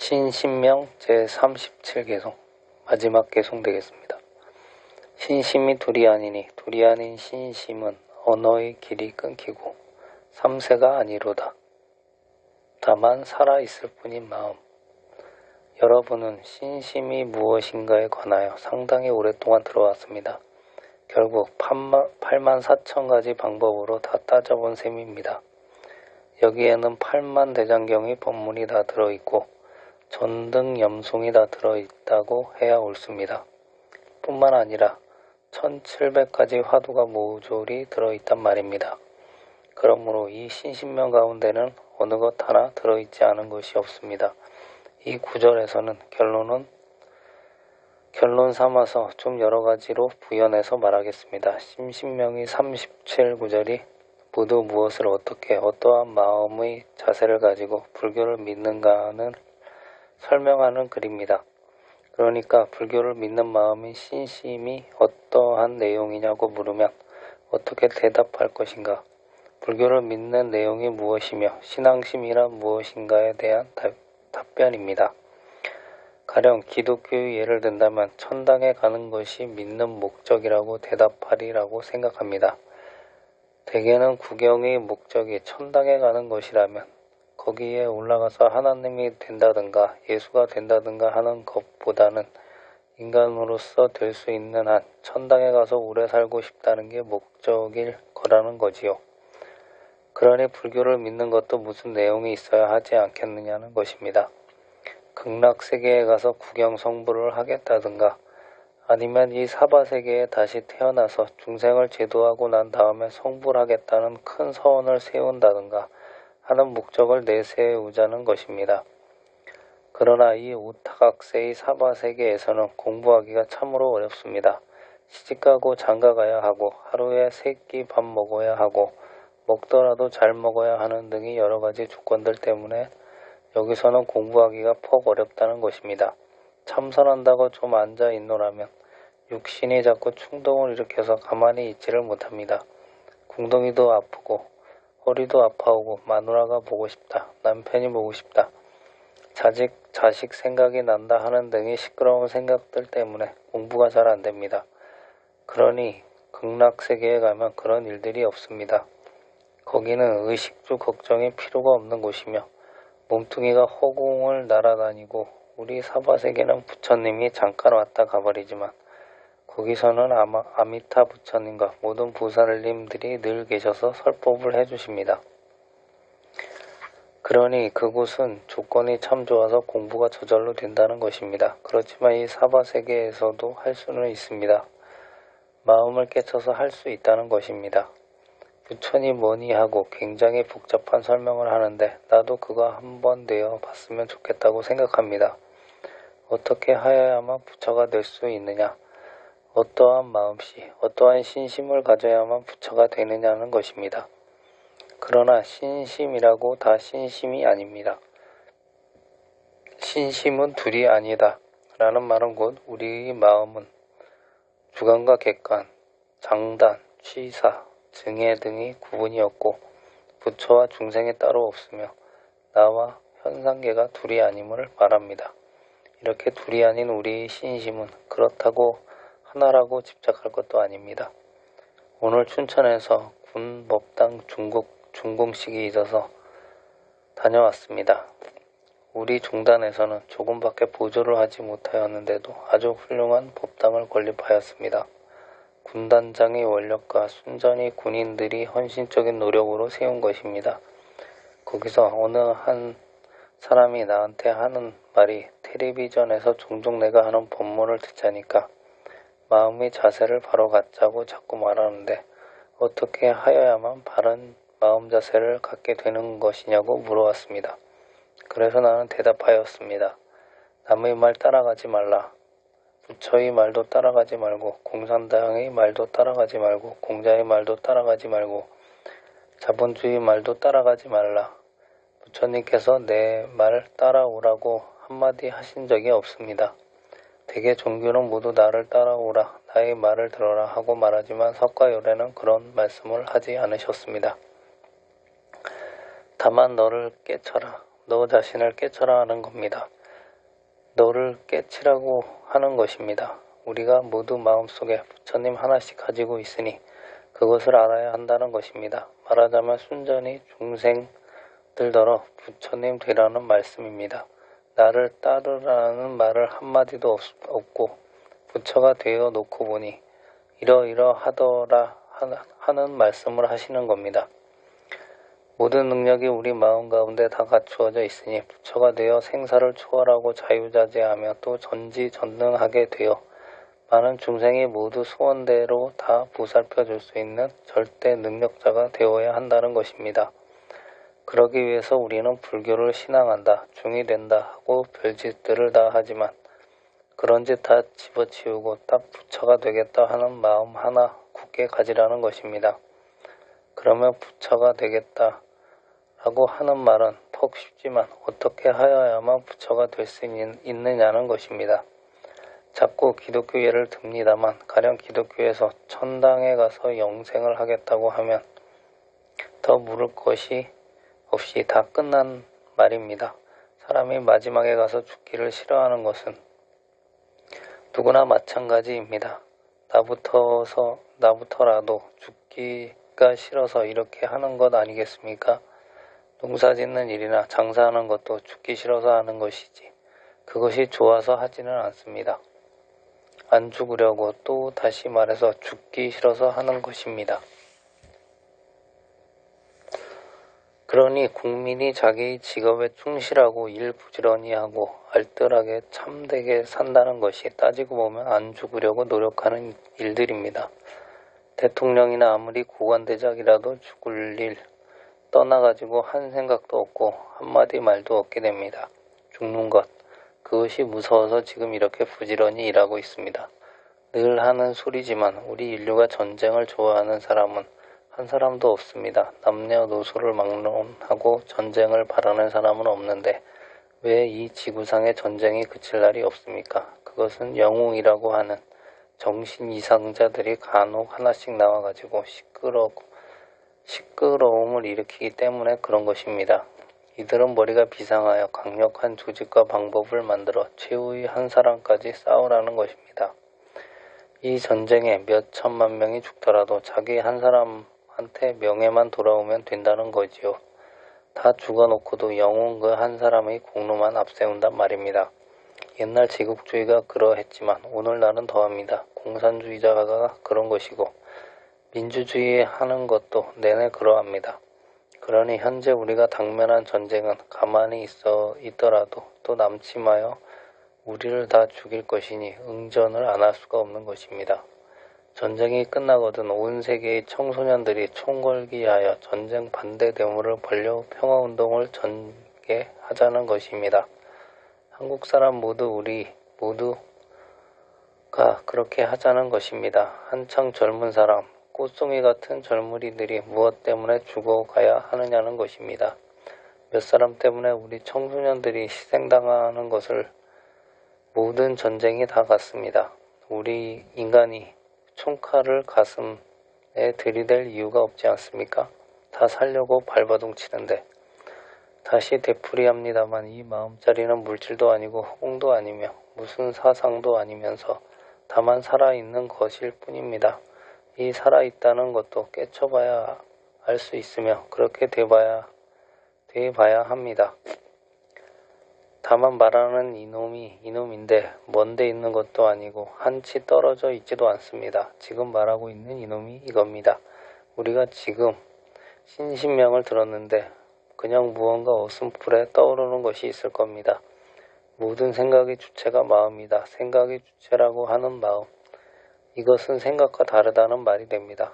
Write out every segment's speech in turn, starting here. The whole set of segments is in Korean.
신신명 제37개송 마지막 개송 되겠습니다. 신심이 둘이 아니니 둘이 아닌 신심은 언어의 길이 끊기고 삼세가 아니로다. 다만 살아있을 뿐인 마음. 여러분은 신심이 무엇인가에 관하여 상당히 오랫동안 들어왔습니다. 결국 8만 4천 가지 방법으로 다 따져본 셈입니다. 여기에는 8만 대장경의 법문이 다 들어있고 전등 염송이 다 들어있다고 해야 옳습니다. 뿐만 아니라 1700가지 화두가 모조리 들어있단 말입니다. 그러므로 이 신신명 가운데는 어느 것 하나 들어있지 않은 것이 없습니다. 이 구절에서는 결론 삼아서 좀 여러 가지로 부연해서 말하겠습니다. 신신명의 37구절이 모두 무엇을 어떻게 어떠한 마음의 자세를 가지고 불교를 믿는가는 설명하는 글입니다. 그러니까 불교를 믿는 마음인 신심이 어떠한 내용이냐고 물으면 어떻게 대답할 것인가? 불교를 믿는 내용이 무엇이며 신앙심이란 무엇인가에 대한 답변입니다. 가령 기독교의 예를 든다면 천당에 가는 것이 믿는 목적이라고 대답하리라고 생각합니다. 대개는 구경의 목적이 천당에 가는 것이라면 거기에 올라가서 하나님이 된다든가 예수가 된다든가 하는 것보다는 인간으로서 될 수 있는 한 천당에 가서 오래 살고 싶다는 게 목적일 거라는 거지요. 그러니 불교를 믿는 것도 무슨 내용이 있어야 하지 않겠느냐는 것입니다. 극락세계에 가서 구경 성불을 하겠다든가 아니면 이 사바세계에 다시 태어나서 중생을 제도하고 난 다음에 성불하겠다는 큰 서원을 세운다든가 하는 목적을 내세우자는 것입니다. 그러나 이 오타각세의 사바세계에서는 공부하기가 참으로 어렵습니다. 시집가고 장가가야 하고 하루에 3끼 밥 먹어야 하고 먹더라도 잘 먹어야 하는 등의 여러 가지 조건들 때문에 여기서는 공부하기가 퍽 어렵다는 것입니다. 참선한다고 좀 앉아 있노라면 육신이 자꾸 충동을 일으켜서 가만히 있지를 못합니다. 궁둥이도 아프고 허리도 아파오고 마누라가 보고 싶다, 남편이 보고 싶다, 자식 생각이 난다 하는 등의 시끄러운 생각들 때문에 공부가 잘 안됩니다. 그러니 극락세계에 가면 그런 일들이 없습니다. 거기는 의식주 걱정이 필요가 없는 곳이며 몸뚱이가 허공을 날아다니고 우리 사바세계는 부처님이 잠깐 왔다 가버리지만 거기서는 아미타 부처님과 모든 보살님들이 늘 계셔서 설법을 해주십니다. 그러니 그곳은 조건이 참 좋아서 공부가 저절로 된다는 것입니다. 그렇지만 이 사바세계에서도 할 수는 있습니다. 마음을 깨쳐서 할 수 있다는 것입니다. 부처니 뭐니 하고 굉장히 복잡한 설명을 하는데 나도 그거 한번 되어 봤으면 좋겠다고 생각합니다. 어떻게 하여야만 부처가 될 수 있느냐? 어떠한 마음씨, 어떠한 신심을 가져야만 부처가 되느냐는 것입니다. 그러나 신심이라고 다 신심이 아닙니다. 신심은 둘이 아니다 라는 말은 곧 우리의 마음은 주관과 객관, 장단, 취사, 증해 등의 구분이 없고 부처와 중생이 따로 없으며 나와 현상계가 둘이 아님을 말합니다. 이렇게 둘이 아닌 우리의 신심은 그렇다고 하나라고 집착할 것도 아닙니다. 오늘 춘천에서 군 법당 중공식이 있어서 다녀왔습니다. 우리 종단에서는 조금밖에 보조를 하지 못하였는데도 아주 훌륭한 법당을 건립하였습니다. 군단장의 원력과 순전히 군인들이 헌신적인 노력으로 세운 것입니다. 거기서 어느 한 사람이 나한테 하는 말이 텔레비전에서 종종 내가 하는 법문을 듣자니까 마음의 자세를 바로 갖자고 자꾸 말하는데 어떻게 하여야만 바른 마음 자세를 갖게 되는 것이냐고 물어왔습니다. 그래서 나는 대답하였습니다. 남의 말 따라가지 말라. 부처의 말도 따라가지 말고 공산당의 말도 따라가지 말고 공자의 말도 따라가지 말고 자본주의 말도 따라가지 말라. 부처님께서 내 말 따라오라고 한마디 하신 적이 없습니다. 대개 종교는 모두 나를 따라오라, 나의 말을 들어라 하고 말하지만 석가열애는 그런 말씀을 하지 않으셨습니다. 다만 너를 깨쳐라, 너 자신을 깨쳐라 하는 겁니다. 너를 깨치라고 하는 것입니다. 우리가 모두 마음속에 부처님 하나씩 가지고 있으니 그것을 알아야 한다는 것입니다. 말하자면 순전히 중생들더러 부처님 되라는 말씀입니다. 나를 따르라는 말을 한마디도 없고 부처가 되어 놓고 보니 이러이러하더라 하는 말씀을 하시는 겁니다. 모든 능력이 우리 마음 가운데 다 갖추어져 있으니 부처가 되어 생사를 초월하고 자유자재하며 또 전지전능하게 되어 많은 중생이 모두 소원대로 다 보살펴 줄 수 있는 절대 능력자가 되어야 한다는 것입니다. 그러기 위해서 우리는 불교를 신앙한다, 중이 된다 하고 별짓들을 다 하지만 그런 짓 다 집어치우고 딱 부처가 되겠다 하는 마음 하나 굳게 가지라는 것입니다. 그러면 부처가 되겠다 라고 하는 말은 턱 쉽지만 어떻게 하여야만 부처가 될 수 있느냐는 것입니다. 자꾸 기독교 예를 듭니다만 가령 기독교에서 천당에 가서 영생을 하겠다고 하면 더 물을 것이 없이 다 끝난 말입니다. 사람이 마지막에 가서 죽기를 싫어하는 것은 누구나 마찬가지입니다. 나부터라도 죽기가 싫어서 이렇게 하는 것 아니겠습니까? 농사 짓는 일이나 장사하는 것도 죽기 싫어서 하는 것이지 그것이 좋아서 하지는 않습니다. 안 죽으려고 또 다시 말해서 죽기 싫어서 하는 것입니다. 그러니 국민이 자기 직업에 충실하고 일 부지런히 하고 알뜰하게 참되게 산다는 것이 따지고 보면 안 죽으려고 노력하는 일들입니다. 대통령이나 아무리 고관대작이라도 죽을 일 떠나가지고 한 생각도 없고 한마디 말도 없게 됩니다. 죽는 것, 그것이 무서워서 지금 이렇게 부지런히 일하고 있습니다. 늘 하는 소리지만 우리 인류가 전쟁을 좋아하는 사람은 한 사람도 없습니다. 남녀노소를 막론하고 전쟁을 바라는 사람은 없는데 왜 이 지구상의 전쟁이 그칠 날이 없습니까? 그것은 영웅이라고 하는 정신 이상자들이 간혹 하나씩 나와가지고 시끄러움을 일으키기 때문에 그런 것입니다. 이들은 머리가 비상하여 강력한 조직과 방법을 만들어 최후의 한 사람까지 싸우라는 것입니다. 이 전쟁에 몇 천만 명이 죽더라도 자기 한 사람한테 명예만 돌아오면 된다는 거지요. 다 죽어놓고도 영웅 그 한 사람의 공로만 앞세운단 말입니다. 옛날 제국주의가 그러했지만 오늘날은 더합니다. 공산주의자가 그런 것이고 민주주의 하는 것도 내내 그러합니다. 그러니 현재 우리가 당면한 전쟁은 가만히 있더라도 또 남침하여 우리를 다 죽일 것이니 응전을 안 할 수가 없는 것입니다. 전쟁이 끝나거든 온 세계의 청소년들이 총궐기하여 전쟁 반대 데모를 벌려 평화운동을 전개하자는 것입니다. 한국 사람 우리 모두가 그렇게 하자는 것입니다. 한창 젊은 사람, 꽃송이 같은 젊은이들이 무엇 때문에 죽어가야 하느냐는 것입니다. 몇 사람 때문에 우리 청소년들이 희생당하는 것을 모든 전쟁이 다 같습니다. 우리 인간이 총칼을 가슴에 들이댈 이유가 없지 않습니까? 다 살려고 발버둥 치는데 다시 되풀이합니다만 이 마음자리는 물질도 아니고 홍도 아니며 무슨 사상도 아니면서 다만 살아있는 것일 뿐입니다. 이 살아있다는 것도 깨쳐봐야 알 수 있으며 그렇게 돼봐야 합니다. 다만 말하는 이놈이 이놈인데 먼데 있는 것도 아니고 한치 떨어져 있지도 않습니다. 지금 말하고 있는 이놈이 이겁니다. 우리가 지금 신신명을 들었는데 그냥 무언가 어슴풀에 떠오르는 것이 있을 겁니다. 모든 생각의 주체가 마음이다. 생각의 주체라고 하는 마음. 이것은 생각과 다르다는 말이 됩니다.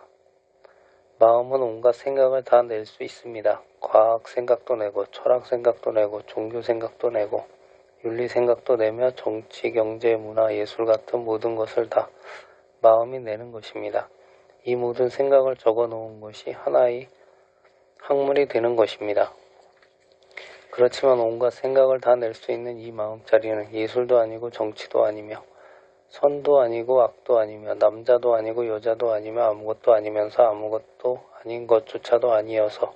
마음은 온갖 생각을 다 낼 수 있습니다. 과학 생각도 내고 철학 생각도 내고 종교 생각도 내고 윤리 생각도 내며 정치, 경제, 문화, 예술 같은 모든 것을 다 마음이 내는 것입니다. 이 모든 생각을 적어 놓은 것이 하나의 학문이 되는 것입니다. 그렇지만 온갖 생각을 다 낼 수 있는 이 마음자리는 예술도 아니고 정치도 아니며 선도 아니고 악도 아니며 남자도 아니고 여자도 아니며 아무것도 아니면서 아무것도 아닌 것조차도 아니어서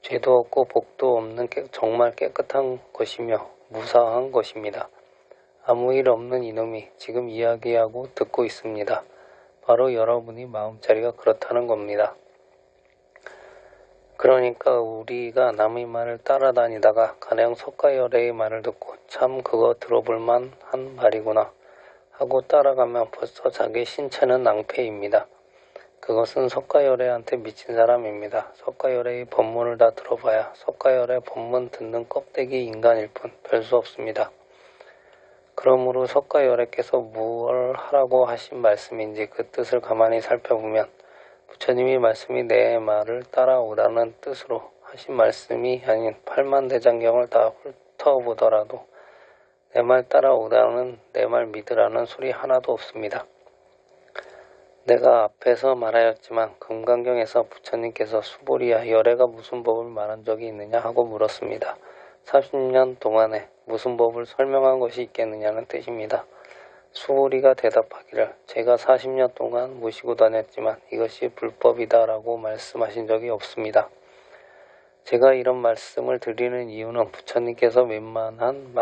죄도 없고 복도 없는 정말 깨끗한 것이며 무사한 것입니다. 아무 일 없는 이놈이 지금 이야기하고 듣고 있습니다. 바로 여러분이 마음자리가 그렇다는 겁니다. 그러니까 우리가 남의 말을 따라다니다가 가령 석가열애의 말을 듣고 참 그거 들어볼만 한 말이구나 하고 따라가면 벌써 자기 신체는 낭패입니다. 그것은 석가열애한테 미친 사람입니다. 석가열애의 법문을 다 들어봐야 석가열애 법문 듣는 껍데기 인간일 뿐 별 수 없습니다. 그러므로 석가열애께서 무엇을 하라고 하신 말씀인지 그 뜻을 가만히 살펴보면 부처님이 말씀이 내 말을 따라오라는 뜻으로 하신 말씀이 아닌 팔만대장경을 다 훑어보더라도 내 말 따라오라는 내 말 믿으라는 소리 하나도 없습니다. 내가 앞에서 말하였지만 금강경에서 부처님께서 수보리야 열애가 무슨 법을 말한 적이 있느냐 하고 물었습니다. 30년 동안에 무슨 법을 설명한 것이 있겠느냐는 뜻입니다. 수보리가 대답하기를 제가 40년 동안 모시고 다녔지만 이것이 불법이다라고 말씀하신 적이 없습니다. 제가 이런 말씀을 드리는 이유는 부처님께서 웬만큼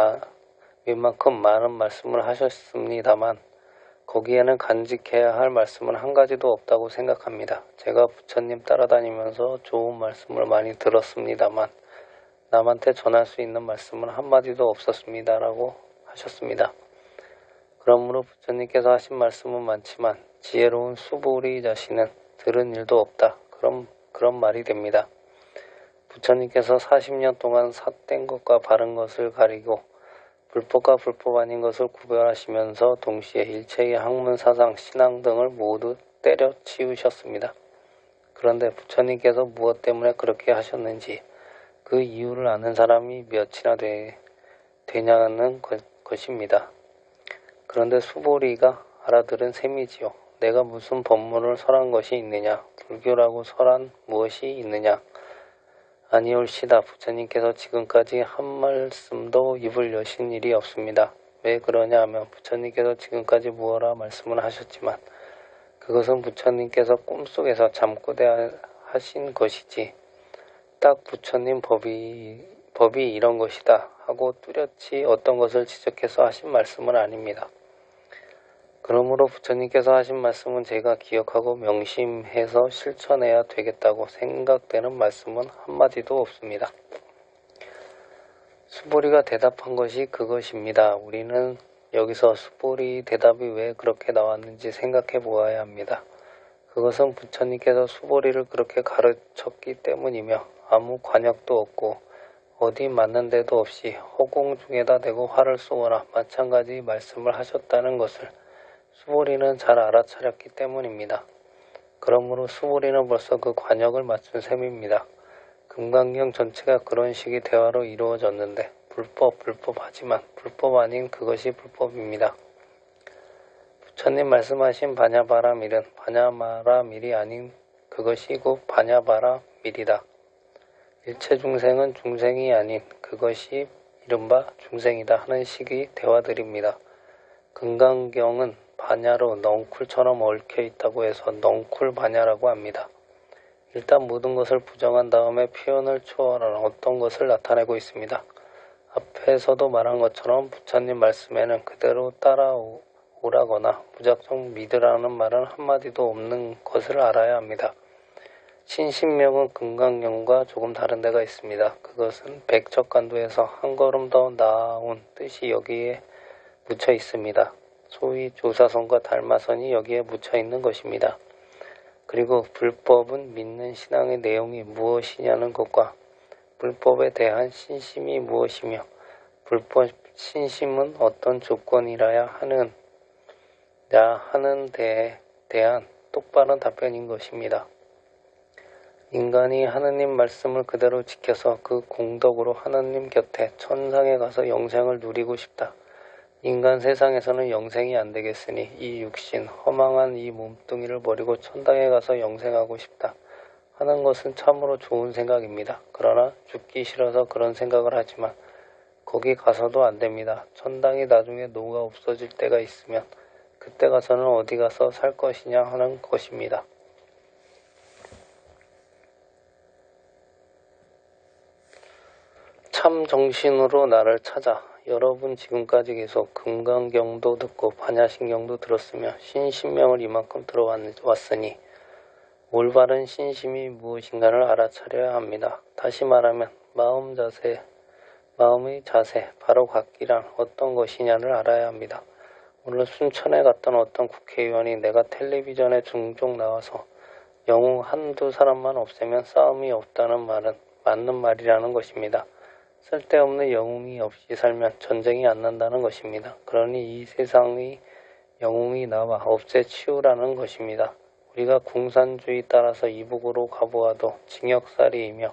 많은 말씀을 하셨습니다만 거기에는 간직해야 할 말씀은 한 가지도 없다고 생각합니다. 제가 부처님 따라다니면서 좋은 말씀을 많이 들었습니다만 남한테 전할 수 있는 말씀은 한마디도 없었습니다라고 하셨습니다. 그러므로 부처님께서 하신 말씀은 많지만 지혜로운 수보리 자신은 들은 일도 없다. 그런 말이 됩니다. 부처님께서 40년 동안 삿된 것과 바른 것을 가리고 불법과 불법 아닌 것을 구별하시면서 동시에 일체의 학문, 사상, 신앙 등을 모두 때려치우셨습니다. 그런데 부처님께서 무엇 때문에 그렇게 하셨는지 그 이유를 아는 사람이 몇이나 되냐는 것입니다. 그런데 수보리가 알아들은 셈이지요. 내가 무슨 법문을 설한 것이 있느냐? 불교라고 설한 무엇이 있느냐? 아니올시다. 부처님께서 지금까지 한 말씀도 입을 여신 일이 없습니다. 왜 그러냐 하면 부처님께서 지금까지 무엇라 말씀을 하셨지만 그것은 부처님께서 꿈속에서 잠꼬대 하신 것이지 딱 부처님 법이 이런 것이다 하고 뚜렷이 어떤 것을 지적해서 하신 말씀은 아닙니다. 그러므로 부처님께서 하신 말씀은 제가 기억하고 명심해서 실천해야 되겠다고 생각되는 말씀은 한마디도 없습니다. 수보리가 대답한 것이 그것입니다. 우리는 여기서 수보리 대답이 왜 그렇게 나왔는지 생각해 보아야 합니다. 그것은 부처님께서 수보리를 그렇게 가르쳤기 때문이며 아무 관역도 없고 어디 맞는 데도 없이 허공 중에다 대고 활을 쏘거나 마찬가지 말씀을 하셨다는 것을 수보리는 잘 알아차렸기 때문입니다. 그러므로 수보리는 벌써 그 관역을 맞춘 셈입니다. 금강경 전체가 그런 식의 대화로 이루어졌는데 불법하지만 불법 아닌 그것이 불법입니다. 부처님 말씀하신 바냐바라밀은 바냐마라밀이 아닌 그것이 곧 바냐바라밀이다. 일체 중생은 중생이 아닌 그것이 이른바 중생이다 하는 식의 대화들입니다. 금강경은 바냐로 넝쿨처럼 얽혀 있다고 해서 넝쿨 바냐라고 합니다. 일단 모든 것을 부정한 다음에 표현을 초월한 어떤 것을 나타내고 있습니다. 앞에서도 말한 것처럼 부처님 말씀에는 그대로 따라오라거나 무작정 믿으라는 말은 한마디도 없는 것을 알아야 합니다. 신신명은 금강경과 조금 다른 데가 있습니다. 그것은 백척간도에서 한 걸음 더 나아온 뜻이 여기에 묻혀 있습니다. 소위 조사선과 달마선이 여기에 묻혀 있는 것입니다. 그리고 불법은 믿는 신앙의 내용이 무엇이냐는 것과 불법에 대한 신심이 무엇이며 불법 신심은 어떤 조건이라야 하는 데에 대한 똑바른 답변인 것입니다. 인간이 하느님 말씀을 그대로 지켜서 그 공덕으로 하느님 곁에 천상에 가서 영생을 누리고 싶다. 인간 세상에서는 영생이 안 되겠으니 이 육신, 허망한 이 몸뚱이를 버리고 천당에 가서 영생하고 싶다 하는 것은 참으로 좋은 생각입니다. 그러나 죽기 싫어서 그런 생각을 하지만 거기 가서도 안 됩니다. 천당이 나중에 녹아 없어질 때가 있으면 그때 가서는 어디 가서 살 것이냐 하는 것입니다. 참 정신으로 나를 찾아. 여러분 지금까지 계속 금강경도 듣고 반야신경도 들었으며 신신명을 이만큼 들어왔으니 올바른 신심이 무엇인가를 알아차려야 합니다. 다시 말하면 마음의 자세, 바로 갖기란 어떤 것이냐를 알아야 합니다. 오늘 순천에 갔던 어떤 국회의원이 내가 텔레비전에 종종 나와서 영웅 한두 사람만 없애면 싸움이 없다는 말은 맞는 말이라는 것입니다. 쓸데없는 영웅이 없이 살면 전쟁이 안 난다는 것입니다. 그러니 이 세상의 영웅이 나와 없애치우라는 것입니다. 우리가 공산주의 따라서 이북으로 가보아도 징역살이이며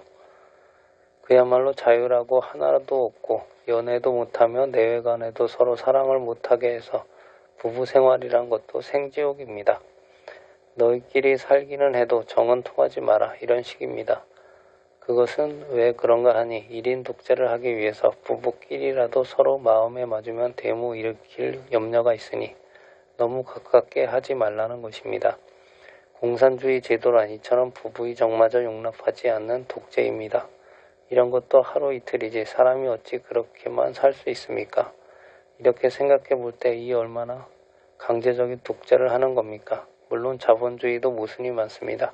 그야말로 자유라고 하나도 없고 연애도 못하며 내외간에도 서로 사랑을 못하게 해서 부부 생활이란 것도 생지옥입니다. 너희끼리 살기는 해도 정은 통하지 마라 이런 식입니다. 그것은 왜 그런가 하니 1인 독재를 하기 위해서 부부끼리라도 서로 마음에 맞으면 대무 일으킬 염려가 있으니 너무 가깝게 하지 말라는 것입니다. 공산주의 제도란 이처럼 부부의 정마저 용납하지 않는 독재입니다. 이런 것도 하루 이틀이지 사람이 어찌 그렇게만 살 수 있습니까? 이렇게 생각해 볼 때 이 얼마나 강제적인 독재를 하는 겁니까? 물론 자본주의도 모순이 많습니다.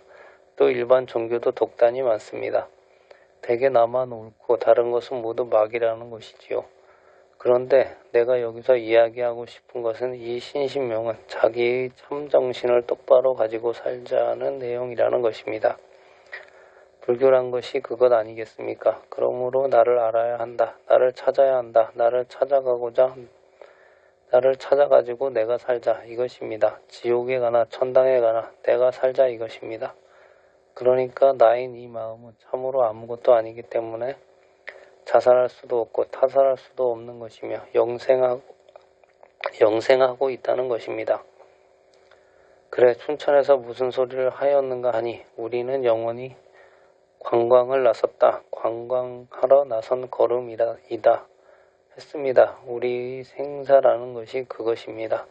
또 일반 종교도 독단이 많습니다. 대개 나만 옳고 다른 것은 모두 막이라는 것이지요. 그런데 내가 여기서 이야기하고 싶은 것은 이 신신명은 자기의 참정신을 똑바로 가지고 살자는 내용이라는 것입니다. 불교란 것이 그것 아니겠습니까? 그러므로 나를 알아야 한다. 나를 찾아야 한다. 나를 찾아가지고 내가 살자 이것입니다. 지옥에 가나 천당에 가나 내가 살자 이것입니다. 그러니까 나인 이 마음은 참으로 아무것도 아니기 때문에 자살할 수도 없고 타살할 수도 없는 것이며 영생하고 있다는 것입니다. 그래 춘천에서 무슨 소리를 하였는가 하니 우리는 영원히 관광을 나섰다. 관광하러 나선 걸음이다 했습니다. 우리의 생사라는 것이 그것입니다.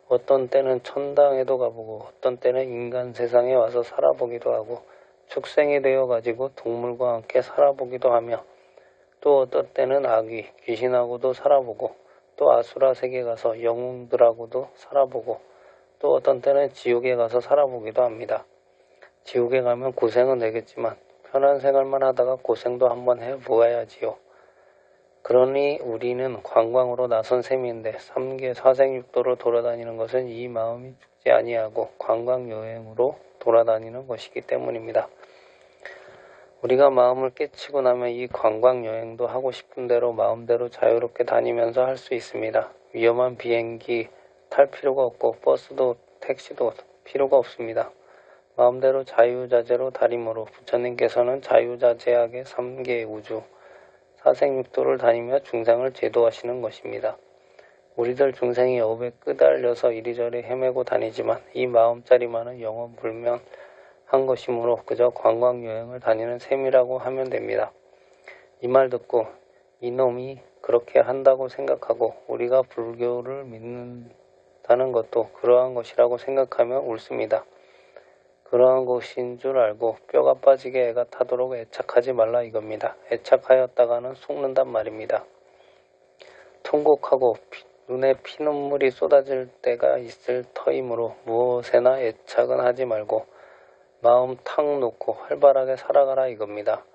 어떤 때는 천당에도 가보고 어떤 때는 인간 세상에 와서 살아보기도 하고 축생이 되어가지고 동물과 함께 살아보기도 하며 또 어떤 때는 아귀, 귀신하고도 살아보고 또 아수라 세계 가서 영웅들하고도 살아보고 또 어떤 때는 지옥에 가서 살아보기도 합니다. 지옥에 가면 고생은 되겠지만 편한 생활만 하다가 고생도 한번 해보아야지요. 그러니 우리는 관광으로 나선 셈인데 3계 사생육도로 돌아다니는 것은 이 마음이 죽지 아니하고 관광여행으로 돌아다니는 것이기 때문입니다. 우리가 마음을 깨치고 나면 이 관광여행도 하고 싶은 대로 마음대로 자유롭게 다니면서 할 수 있습니다. 위험한 비행기 탈 필요가 없고 버스도 택시도 필요가 없습니다. 마음대로 자유자재로 다림으로 부처님께서는 자유자재하게 3계 우주 사생육도를 다니며 중생을 제도하시는 것입니다. 우리들 중생이 업에 끄달려서 이리저리 헤매고 다니지만 이 마음자리만은 영원 불면한 것이므로 그저 관광여행을 다니는 셈이라고 하면 됩니다. 이 말 듣고 이놈이 그렇게 한다고 생각하고 우리가 불교를 믿는다는 것도 그러한 것이라고 생각하면 옳습니다. 그러한 것인 줄 알고 뼈가 빠지게 애가 타도록 애착하지 말라 이겁니다. 애착하였다가는 속는단 말입니다. 통곡하고 눈에 피눈물이 쏟아질 때가 있을 터이므로 무엇에나 애착은 하지 말고 마음 탁 놓고 활발하게 살아가라 이겁니다.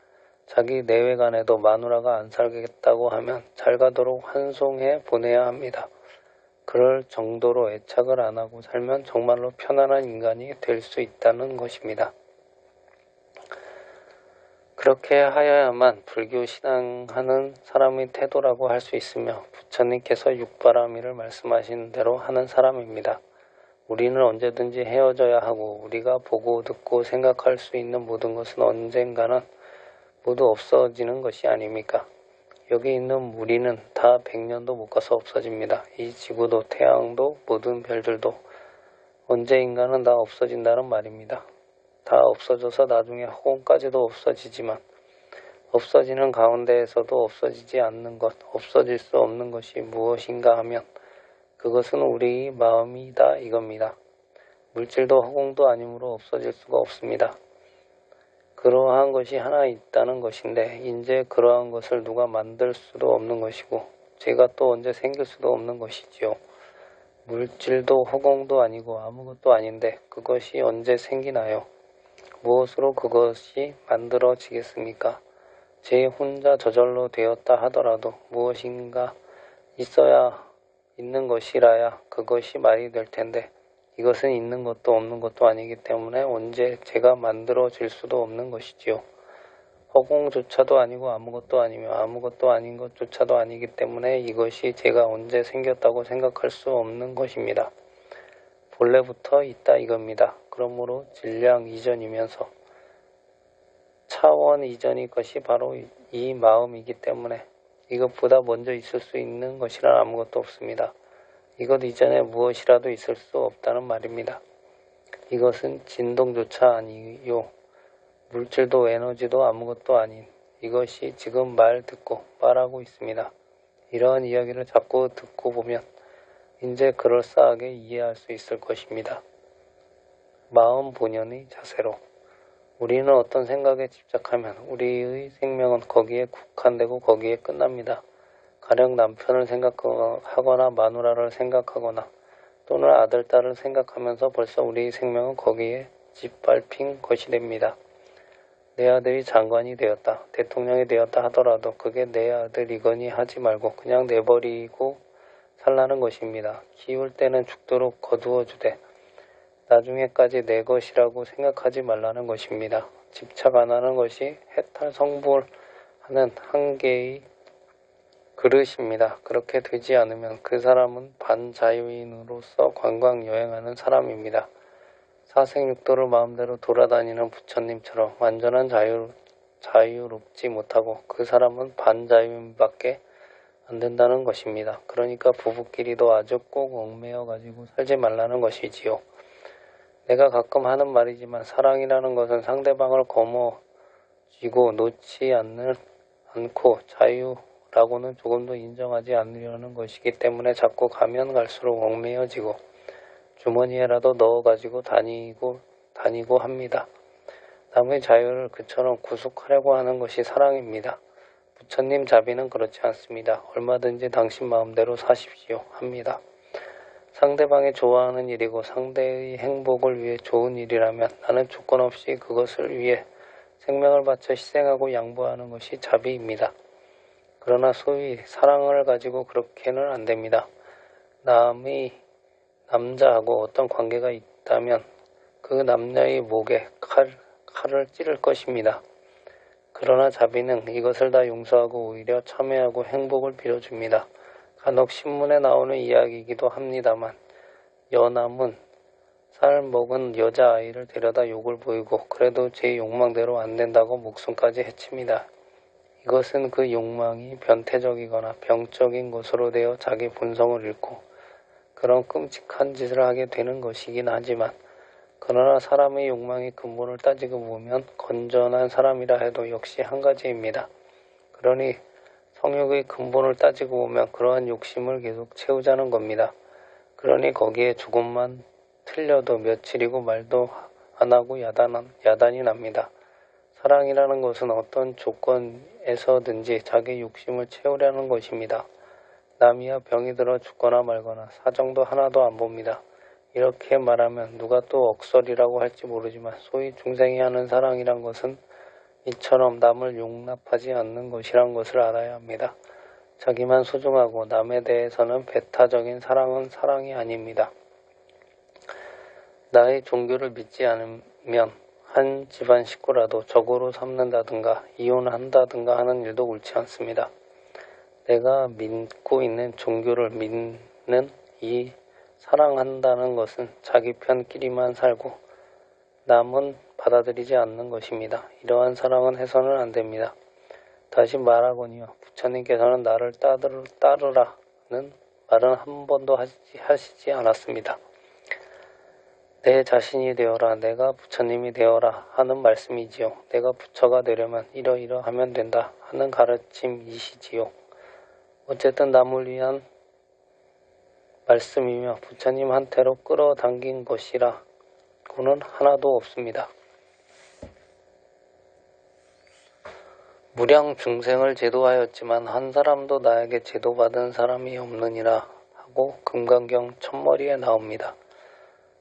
자기 내외간에도 마누라가 안 살겠다고 하면 잘 가도록 환송해 보내야 합니다. 그럴 정도로 애착을 안 하고 살면 정말로 편안한 인간이 될 수 있다는 것입니다. 그렇게 하여야만 불교 신앙하는 사람의 태도라고 할 수 있으며 부처님께서 육바라밀을 말씀하신 대로 하는 사람입니다. 우리는 언제든지 헤어져야 하고 우리가 보고 듣고 생각할 수 있는 모든 것은 언젠가는 모두 없어지는 것이 아닙니까? 여기 있는 우리는 다 100년도 못 가서 없어집니다. 이 지구도 태양도 모든 별들도 언제인가는 다 없어진다는 말입니다. 다 없어져서 나중에 허공까지도 없어지지만 없어지는 가운데에서도 없어지지 않는 것, 없어질 수 없는 것이 무엇인가 하면 그것은 우리의 마음이다 이겁니다. 물질도 허공도 아니므로 없어질 수가 없습니다. 그러한 것이 하나 있다는 것인데 이제 그러한 것을 누가 만들 수도 없는 것이고 제가 또 언제 생길 수도 없는 것이지요. 물질도 허공도 아니고 아무것도 아닌데 그것이 언제 생기나요? 무엇으로 그것이 만들어지겠습니까? 제 혼자 저절로 되었다 하더라도 무엇인가 있어야 있는 것이라야 그것이 말이 될 텐데 이것은 있는 것도 없는 것도 아니기 때문에 언제 제가 만들어질 수도 없는 것이지요. 허공조차도 아니고 아무것도 아니며 아무것도 아닌 것조차도 아니기 때문에 이것이 제가 언제 생겼다고 생각할 수 없는 것입니다. 본래부터 있다 이겁니다. 그러므로 질량 이전이면서 차원 이전의 것이 바로 이 마음이기 때문에 이것보다 먼저 있을 수 있는 것이란 아무것도 없습니다. 이것 이전에 무엇이라도 있을 수 없다는 말입니다. 이것은 진동조차 아니요. 물질도 에너지도 아무것도 아닌 이것이 지금 말 듣고 말하고 있습니다. 이러한 이야기를 자꾸 듣고 보면 이제 그럴싸하게 이해할 수 있을 것입니다. 마음 본연의 자세로 우리는 어떤 생각에 집착하면 우리의 생명은 거기에 국한되고 거기에 끝납니다. 가령 남편을 생각하거나 마누라를 생각하거나 또는 아들, 딸을 생각하면서 벌써 우리의 생명은 거기에 짓밟힌 것이 됩니다. 내 아들이 장관이 되었다, 대통령이 되었다 하더라도 그게 내 아들이거니 하지 말고 그냥 내버리고 살라는 것입니다. 키울 때는 죽도록 거두어주되 나중에까지 내 것이라고 생각하지 말라는 것입니다. 집착 안 하는 것이 해탈 성불하는 한계의 그릇입니다. 그렇게 되지 않으면 그 사람은 반자유인으로서 관광 여행하는 사람입니다. 사생육도를 마음대로 돌아다니는 부처님처럼 완전한 자유롭지 못하고 그 사람은 반자유인밖에 안 된다는 것입니다. 그러니까 부부끼리도 아주 꼭 얽매여 가지고 살지 말라는 것이지요. 내가 가끔 하는 말이지만 사랑이라는 것은 상대방을 거머쥐고 놓지 않고 자유라고는 조금도 인정하지 않으려는 것이기 때문에 자꾸 가면 갈수록 얽매여지고 주머니에라도 넣어가지고 다니고 합니다. 남의 자유를 그처럼 구속하려고 하는 것이 사랑입니다. 부처님 자비는 그렇지 않습니다. 얼마든지 당신 마음대로 사십시오 합니다. 상대방이 좋아하는 일이고 상대의 행복을 위해 좋은 일이라면 나는 조건 없이 그것을 위해 생명을 바쳐 희생하고 양보하는 것이 자비입니다. 그러나 소위 사랑을 가지고 그렇게는 안 됩니다. 남자하고 어떤 관계가 있다면 그 남녀의 목에 칼을 찌를 것입니다. 그러나 자비는 이것을 다 용서하고 오히려 참회하고 행복을 빌어줍니다. 간혹 신문에 나오는 이야기이기도 합니다만 여남은 살 먹은 여자아이를 데려다 욕을 보이고 그래도 제 욕망대로 안 된다고 목숨까지 해칩니다. 이것은 그 욕망이 변태적이거나 병적인 것으로 되어 자기 본성을 잃고 그런 끔찍한 짓을 하게 되는 것이긴 하지만 그러나 사람의 욕망의 근본을 따지고 보면 건전한 사람이라 해도 역시 한 가지입니다. 그러니 성욕의 근본을 따지고 보면 그러한 욕심을 계속 채우자는 겁니다. 그러니 거기에 조금만 틀려도 며칠이고 말도 안 하고 야단이 납니다. 사랑이라는 것은 어떤 조건에서든지 자기 욕심을 채우려는 것입니다. 남이야 병이 들어 죽거나 말거나 사정도 하나도 안 봅니다. 이렇게 말하면 누가 또 억설이라고 할지 모르지만 소위 중생이 하는 사랑이란 것은 이처럼 남을 용납하지 않는 것이란 것을 알아야 합니다. 자기만 소중하고 남에 대해서는 배타적인 사랑은 사랑이 아닙니다. 나의 종교를 믿지 않으면 한 집안 식구라도 적으로 삼는다든가 이혼한다든가 하는 일도 옳지 않습니다. 내가 믿고 있는 종교를 믿는 이 사랑한다는 것은 자기 편끼리만 살고 남은 받아들이지 않는 것입니다. 이러한 사랑은 해서는 안 됩니다. 다시 말하거니요. 부처님께서는 나를 따르라는 말은 한 번도 하시지 않았습니다. 내 자신이 되어라, 내가 부처님이 되어라 하는 말씀이지요. 내가 부처가 되려면 이러이러하면 된다 하는 가르침이시지요. 어쨌든 남을 위한 말씀이며 부처님한테로 끌어당긴 것이라고는 하나도 없습니다. 무량 중생을 제도하였지만 한 사람도 나에게 제도받은 사람이 없느니라 하고 금강경 첫머리에 나옵니다.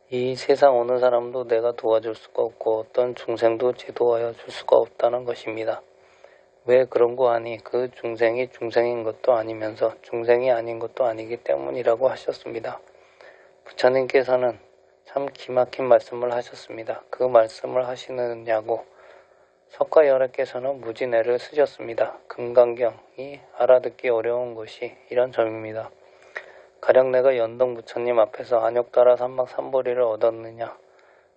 이 세상 어느 사람도 내가 도와줄 수가 없고 어떤 중생도 제도하여 줄 수가 없다는 것입니다. 왜 그런 거 아니? 그 중생이 중생인 것도 아니면서 중생이 아닌 것도 아니기 때문이라고 하셨습니다. 부처님께서는 참 기막힌 말씀을 하셨습니다. 그 말씀을 하시느냐고 석가열애께서는 무진애를 쓰셨습니다. 금강경이 알아듣기 어려운 것이 이런 점입니다. 가령 내가 연등 부처님 앞에서 안욕따라 삼막삼보리를 얻었느냐,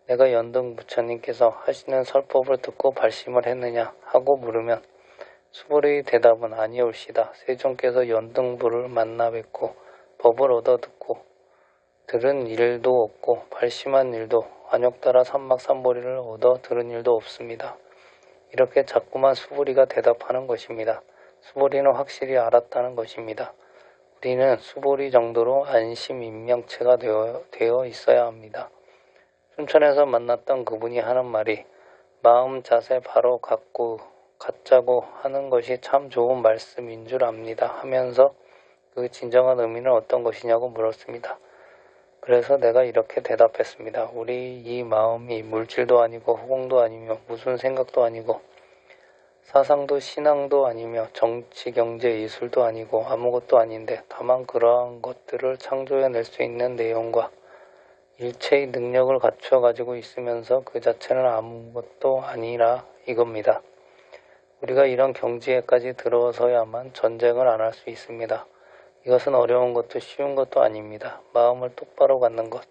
내가 연등 부처님께서 하시는 설법을 듣고 발심을 했느냐 하고 물으면 수보리의 대답은 아니올시다. 세존께서 연등부를 만나 뵙고 법을 얻어 듣고 들은 일도 없고 발심한 일도 안욕따라 삼막삼보리를 얻어 들은 일도 없습니다. 이렇게 자꾸만 수보리가 대답하는 것입니다. 수보리는 확실히 알았다는 것입니다. 우리는 수보리 정도로 안심인명체가 되어 있어야 합니다. 춘천에서 만났던 그분이 하는 말이 마음 자세 바로 갖자고 하는 것이 참 좋은 말씀인 줄 압니다 하면서 그 진정한 의미는 어떤 것이냐고 물었습니다. 그래서 내가 이렇게 대답했습니다. 우리 이 마음이 물질도 아니고 허공도 아니며 무슨 생각도 아니고 사상도 신앙도 아니며 정치, 경제, 예술도 아니고 아무것도 아닌데 다만 그러한 것들을 창조해낼 수 있는 내용과 일체의 능력을 갖추어 가지고 있으면서 그 자체는 아무것도 아니라 이겁니다. 우리가 이런 경지에까지 들어서야만 전쟁을 안 할 수 있습니다. 이것은 어려운 것도 쉬운 것도 아닙니다. 마음을 똑바로 갖는 것,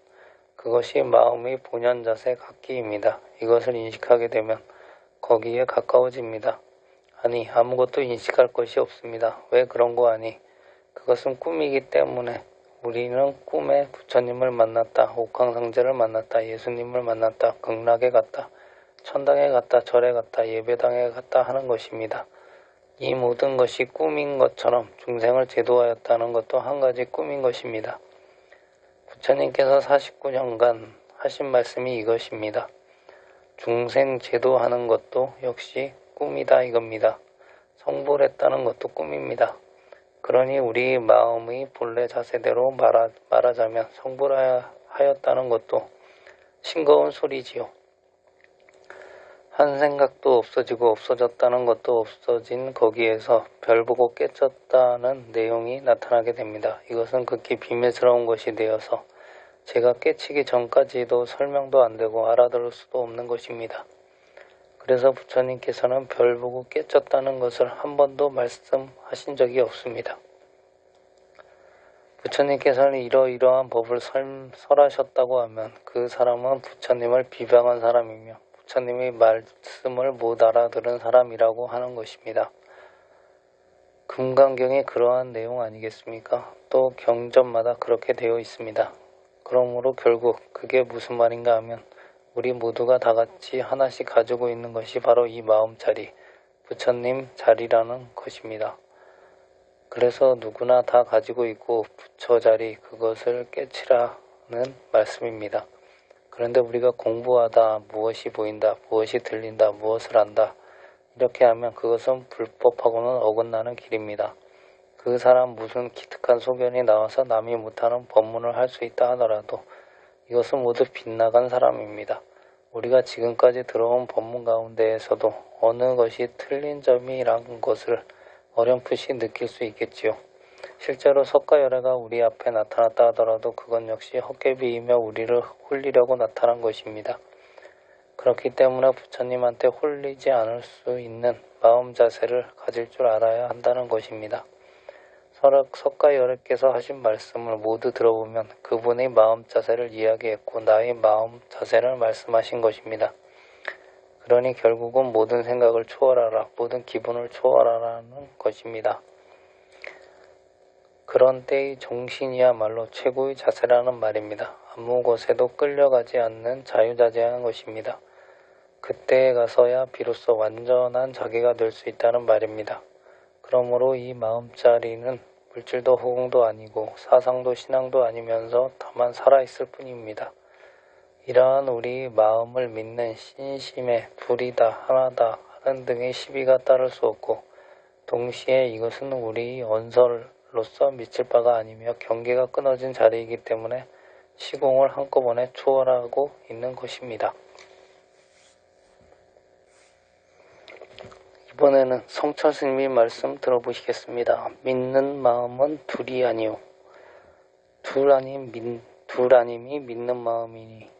그것이 마음의 본연자세 갖기입니다. 이것을 인식하게 되면 거기에 가까워집니다. 아니, 아무것도 인식할 것이 없습니다. 왜 그런 거 아니? 그것은 꿈이기 때문에 우리는 꿈에 부처님을 만났다, 옥황상제를 만났다, 예수님을 만났다, 극락에 갔다, 천당에 갔다, 절에 갔다, 예배당에 갔다 하는 것입니다. 이 모든 것이 꿈인 것처럼 중생을 제도하였다는 것도 한 가지 꿈인 것입니다. 부처님께서 49년간 하신 말씀이 이것입니다. 중생 제도하는 것도 역시 꿈이다 이겁니다. 성불했다는 것도 꿈입니다. 그러니 우리 마음의 본래 자세대로 말하자면 성불하였다는 것도 싱거운 소리지요. 한 생각도 없어지고 없어졌다는 것도 없어진 거기에서 별 보고 깨쳤다는 내용이 나타나게 됩니다. 이것은 극히 비밀스러운 것이 되어서 제가 깨치기 전까지도 설명도 안 되고 알아들을 수도 없는 것입니다. 그래서 부처님께서는 별 보고 깨쳤다는 것을 한 번도 말씀하신 적이 없습니다. 부처님께서는 이러이러한 법을 설하셨다고 하면 그 사람은 부처님을 비방한 사람이며 부처님의 말씀을 못 알아들은 사람이라고 하는 것입니다. 금강경이 그러한 내용 아니겠습니까? 또 경전마다 그렇게 되어 있습니다. 그러므로 결국 그게 무슨 말인가 하면 우리 모두가 다 같이 하나씩 가지고 있는 것이 바로 이 마음 자리, 부처님 자리라는 것입니다. 그래서 누구나 다 가지고 있고 부처 자리 그것을 깨치라는 말씀입니다. 그런데 우리가 공부하다 무엇이 보인다, 무엇이 들린다, 무엇을 안다 이렇게 하면 그것은 불법하고는 어긋나는 길입니다. 그 사람 무슨 기특한 소견이 나와서 남이 못하는 법문을 할 수 있다 하더라도 이것은 모두 빗나간 사람입니다. 우리가 지금까지 들어온 법문 가운데에서도 어느 것이 틀린 점이란 것을 어렴풋이 느낄 수 있겠지요. 실제로 석가열애가 우리 앞에 나타났다 하더라도 그건 역시 헛개비이며 우리를 홀리려고 나타난 것입니다. 그렇기 때문에 부처님한테 홀리지 않을 수 있는 마음 자세를 가질 줄 알아야 한다는 것입니다. 석가열애께서 하신 말씀을 모두 들어보면 그분의 마음 자세를 이야기했고 나의 마음 자세를 말씀하신 것입니다. 그러니 결국은 모든 생각을 초월하라, 모든 기분을 초월하라는 것입니다. 그런 때의 정신이야말로 최고의 자세라는 말입니다. 아무 것에도 끌려가지 않는 자유자재한 것입니다. 그때에 가서야 비로소 완전한 자기가 될 수 있다는 말입니다. 그러므로 이 마음자리는 물질도 허공도 아니고 사상도 신앙도 아니면서 다만 살아있을 뿐입니다. 이러한 우리 마음을 믿는 신심의 둘이다 하나다 하는 등의 시비가 따를 수 없고 동시에 이것은 우리 언설로서 미칠 바가 아니며 경계가 끊어진 자리이기 때문에 시공을 한꺼번에 초월하고 있는 것입니다. 이번에는 성철 스님의 말씀 들어보시겠습니다. 믿는 마음은 둘이 아니요 둘 아님이 믿는 마음이니.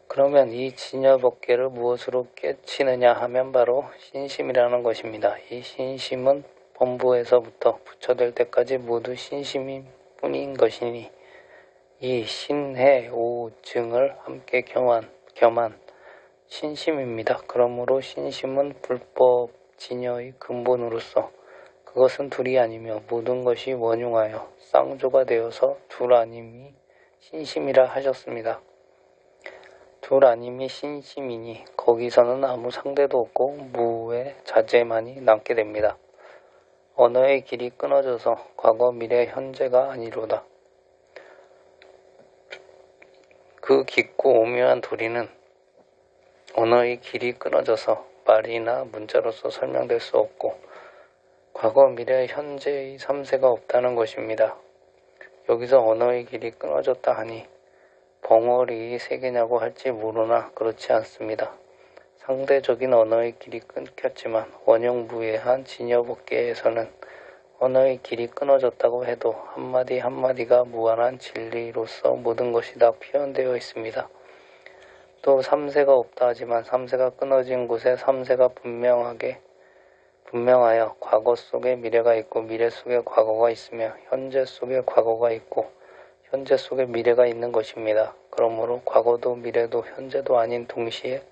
그러면 이 진여법계를 무엇으로 깨치느냐 하면 바로 신심이라는 것입니다. 이 신심은 범부에서부터 부처될 때까지 모두 신심인 뿐인 것이니 이 신해 오증을 함께 겸한 신심입니다. 그러므로 신심은 불법 진여의 근본으로서 그것은 둘이 아니며 모든 것이 원흉하여 쌍조가 되어서 둘 아님이 신심이라 하셨습니다. 둘 아님이 신심이니 거기서는 아무 상대도 없고 무의 자제만이 남게 됩니다. 언어의 길이 끊어져서 과거, 미래, 현재가 아니로다. 그 깊고 오묘한 도리는 언어의 길이 끊어져서 말이나 문자로서 설명될 수 없고 과거, 미래, 현재의 삼세가 없다는 것입니다. 여기서 언어의 길이 끊어졌다 하니 벙어리 세 개냐고 할지 모르나 그렇지 않습니다. 상대적인 언어의 길이 끊겼지만 원형무예한 진여법계에서는 언어의 길이 끊어졌다고 해도 한마디 한마디가 무한한 진리로서 모든 것이 다 표현되어 있습니다. 또 삼세가 없다 하지만 삼세가 끊어진 곳에 삼세가 분명하여 과거 속에 미래가 있고 미래 속에 과거가 있으며 현재 속에 과거가 있고 현재 속에 미래가 있는 것입니다. 그러므로 과거도 미래도 현재도 아닌 동시에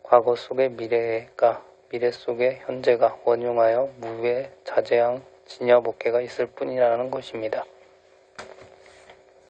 과거 속에 미래가 미래 속에 현재가 원흉하여 무의 자제한 진여법계가 있을 뿐이라는 것입니다.